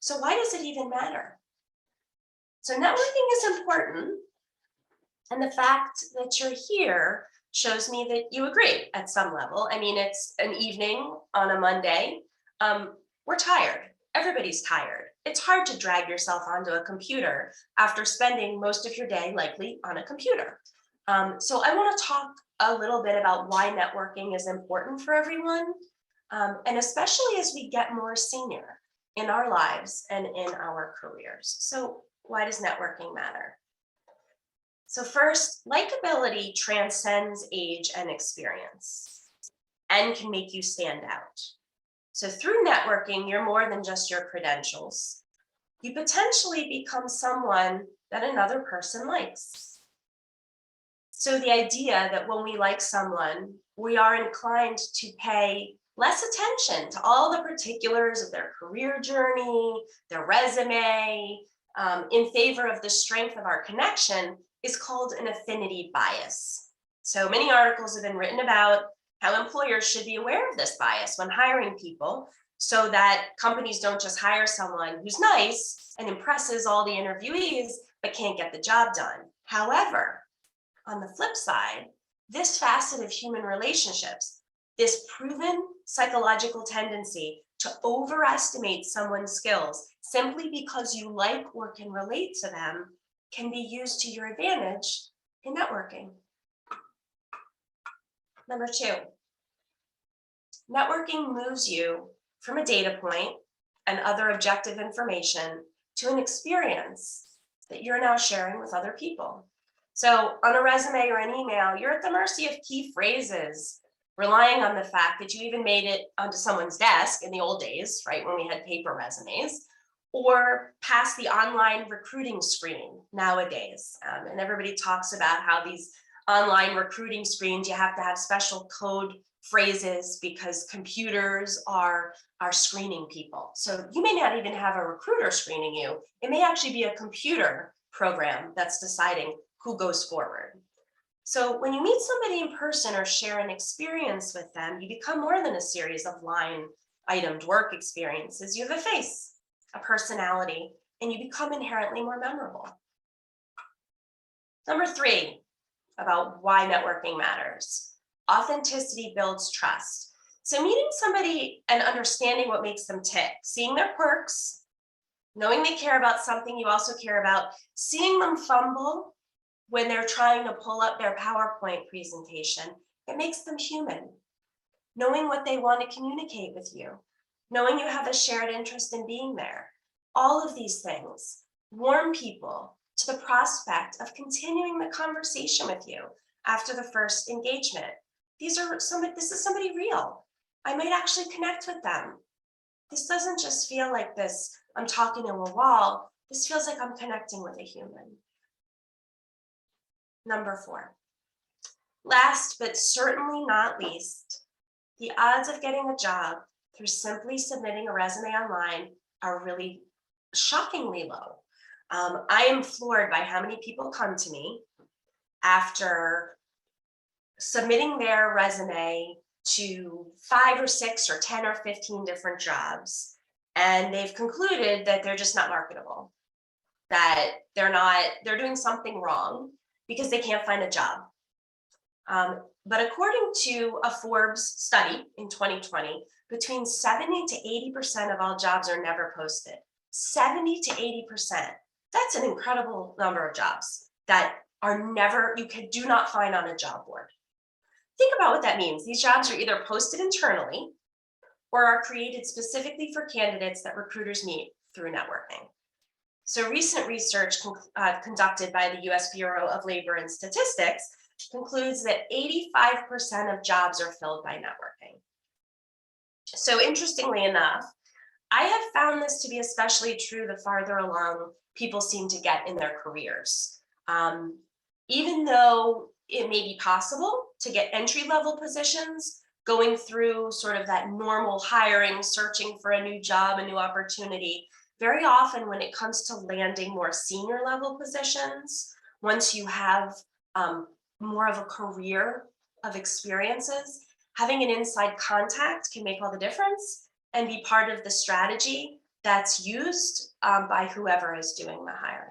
So why does it even matter? So networking is important, and the fact that you're here shows me that you agree at some level. I mean, it's an evening on a Monday. We're tired. Everybody's tired. It's hard to drag yourself onto a computer after spending most of your day likely on a computer. So I want to talk a little bit about why networking is important for everyone, and especially as we get more senior in our lives and in our careers. So why does networking matter? So first, likability transcends age and experience and can make you stand out. So through networking, you're more than just your credentials. You potentially become someone that another person likes. So the idea that when we like someone, we are inclined to pay less attention to all the particulars of their career journey, their resume, in favor of the strength of our connection is called an affinity bias. So many articles have been written about how employers should be aware of this bias when hiring people so that companies don't just hire someone who's nice and impresses all the interviewees but can't get the job done. However, on the flip side, this facet of human relationships, this proven psychological tendency to overestimate someone's skills simply because you like or can relate to them can be used to your advantage in networking. Number two, networking moves you from a data point and other objective information to an experience that you're now sharing with other people. So on a resume or an email, you're at the mercy of key phrases, relying on the fact that you even made it onto someone's desk in the old days, right, when we had paper resumes, or past the online recruiting screen nowadays. And everybody talks about how these online recruiting screens, you have to have special code phrases because computers are screening people. So you may not even have a recruiter screening you. It may actually be a computer program that's deciding who goes forward. So when you meet somebody in person or share an experience with them, you become more than a series of line-itemed work experiences. You have a face, a personality, and you become inherently more memorable. Number three, about why networking matters. Authenticity builds trust. So meeting somebody and understanding what makes them tick, seeing their quirks, knowing they care about something you also care about, seeing them fumble when they're trying to pull up their PowerPoint presentation, it makes them human. Knowing what they want to communicate with you, knowing you have a shared interest in being there. All of these things warm people to the prospect of continuing the conversation with you after the first engagement. This is somebody real. I might actually connect with them. This doesn't just feel like this, I'm talking to a wall. This feels like I'm connecting with a human. Number four, last but certainly not least, the odds of getting a job through simply submitting a resume online are really shockingly low. I am floored by how many people come to me after submitting their resume to 5 or 6 or 10 or 15 different jobs, and they've concluded that they're just not marketable, that they're doing something wrong because they can't find a job. But according to a Forbes study in 2020, between 70 to 80% of all jobs are never posted. 70 to 80%. That's an incredible number of jobs that are never, do not find on a job board. Think about what that means. These jobs are either posted internally or are created specifically for candidates that recruiters meet through networking. So recent research conducted by the US Bureau of Labor and Statistics concludes that 85% of jobs are filled by networking. So interestingly enough, I have found this to be especially true the farther along people seem to get in their careers. Even though it may be possible to get entry-level positions, going through sort of that normal hiring, searching for a new job, a new opportunity, very often when it comes to landing more senior level positions, once you have more of a career of experiences, having an inside contact can make all the difference and be part of the strategy that's used by whoever is doing the hiring.